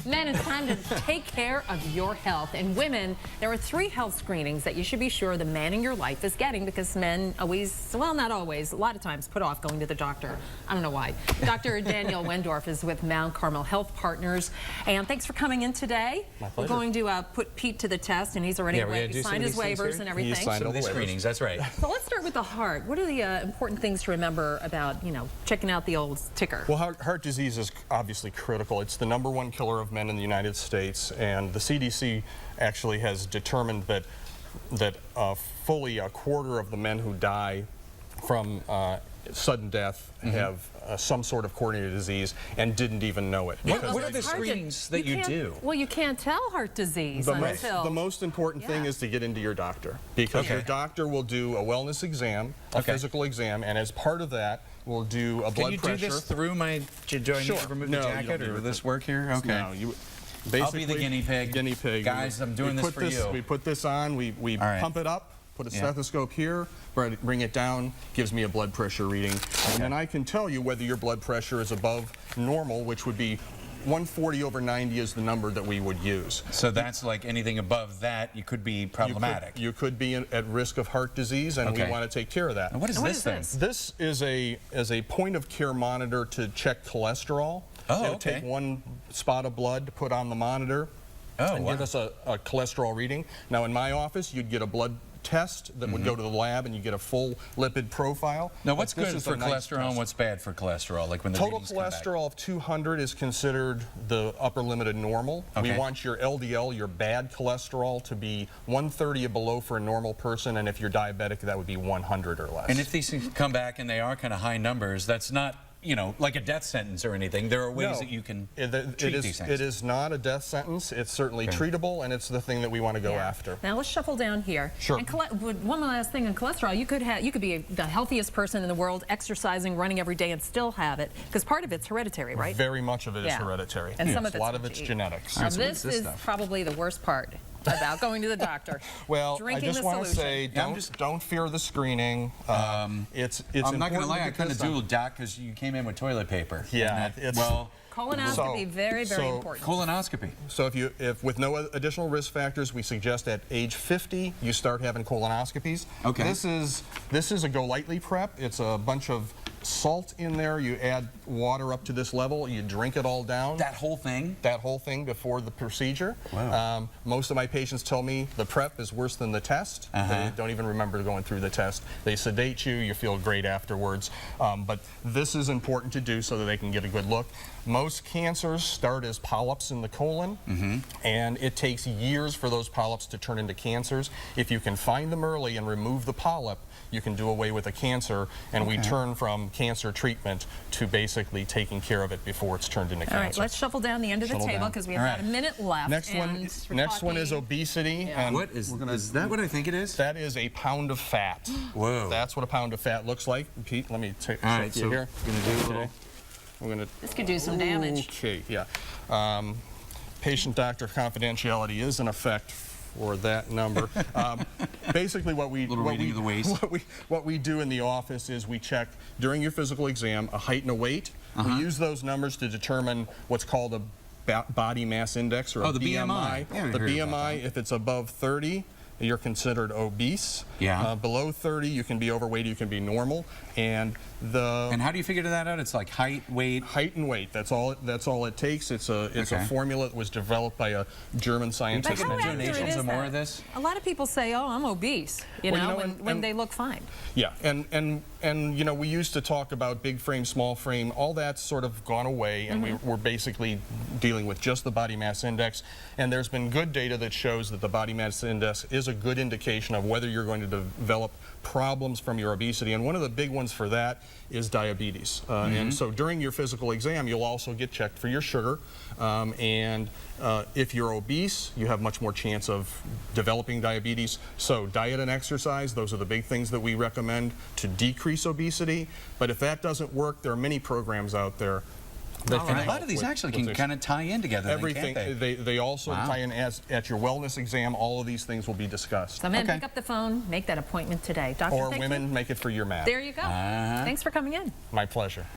Men, it's time to take care of your health. And women, there are 3 health screenings that you should be sure the man in your life is getting, because men always, well, not always, a lot of times put off going to the doctor. I don't know why. Dr. Daniel Wendorf is with Mount Carmel Health Partners. And thanks for coming in today. My pleasure. We're going to put Pete to the test, and he's already signed his waivers and everything. He signed all the screenings, that's right. So let's start with the heart. What are the important things to remember about, checking out the old ticker? Well, heart disease is obviously critical. It's the #1 killer of men in the United States, and the CDC actually has determined that fully a quarter of the men who die from sudden death have some sort of coronary disease and didn't even know it. What are the screenings that you do? Well, you can't tell heart disease until... The most important thing is to get into your doctor, because your doctor will do a wellness exam, a physical exam, and as part of that, we'll do a blood pressure. Can you do this through my... Do I need to remove the jacket, or will this work here? Okay. No, I'll be the guinea pig. Guinea pig. Guys, I'm doing this for you. We put this on, we pump it up, put a stethoscope here, bring it down, gives me a blood pressure reading, and then I can tell you whether your blood pressure is above normal, which would be 140/90 is the number that we would use. So that's like anything above that, you could be problematic. You could be at risk of heart disease, and we want to take care of that. And what is this thing? This is a point-of-care monitor to check cholesterol. It'll take 1 spot of blood to put on the monitor and give us a cholesterol reading. Now, in my office, you'd get a blood test that would go to the lab, and you get a full lipid profile. Now, what's good for cholesterol and what's bad for cholesterol? Like when the total cholesterol of 200 is considered the upper limit of normal. We want your LDL, your bad cholesterol, to be 130 or below for a normal person, and if you're diabetic, that would be 100 or less. And if these things come back and they are kind of high numbers, that's not, like a death sentence or anything. There are ways that you can treat these things. It is not a death sentence. It's certainly treatable, and it's the thing that we want to go after. Now let's shuffle down here. Sure. And one last thing on cholesterol, you could be the healthiest person in the world, exercising, running every day, and still have it, because part of it's hereditary, right? Very much of it is hereditary. And some of a lot of it's genetics. Now, this is probably the worst part about going to the doctor. Well, I just want to say, don't fear the screening. It's I'm not going to lie, I kind of do, Doc, because you came in with toilet paper. Yeah. Colonoscopy, very, very important. Colonoscopy. So if with no additional risk factors, we suggest at age 50 you start having colonoscopies. Okay. This is a Go Lightly prep. It's a bunch of salt in there. You add water up to this level. You drink it all down. That whole thing? That whole thing before the procedure. Wow. Most of my patients tell me the prep is worse than the test. They don't even remember going through the test. They sedate you. You feel great afterwards. But this is important to do so that they can get a good look. Most cancers start as polyps in the colon, and it takes years for those polyps to turn into cancers. If you can find them early and remove the polyp, you can do away with a cancer, and we turn from cancer treatment to basically taking care of it before it's turned into cancer. All right, let's shuffle down the end of the table, because we have about a minute left. Next one is obesity. And what is that what I think it is? That is a pound of fat. Whoa. That's what a pound of fat looks like. Pete, let me take you here. This could do some damage. Okay, yeah. Patient-doctor confidentiality is in effect for that number. Basically, what we do in the office is we check during your physical exam a height and a weight. We use those numbers to determine what's called a body mass index, or a the BMI. Yeah, the BMI, if it's above 30, you're considered obese. Yeah. Below 30, you can be overweight, you can be normal. And how do you figure that out? It's like height, weight? Height and weight. That's all it takes. It's a formula that was developed by a German scientist. But how accurate is more of this? A lot of people say, "Oh, I'm obese," when they look fine. Yeah, and we used to talk about big frame, small frame. All that's sort of gone away, and we're basically dealing with just the body mass index. And there's been good data that shows that the body mass index is a good indication of whether you're going to develop problems from your obesity. And one of the big ones for that is diabetes. And so during your physical exam, you'll also get checked for your sugar. If you're obese, you have much more chance of developing diabetes. So diet and exercise, those are the big things that we recommend to decrease obesity. But if that doesn't work, there are many programs out there that can help. A lot of these actually can kind of tie in together. Everything. They also tie in at your wellness exam. All of these things will be discussed. So men, pick up the phone, make that appointment today. Doctor, or women, make it for your mat. There you go. Thanks for coming in. My pleasure.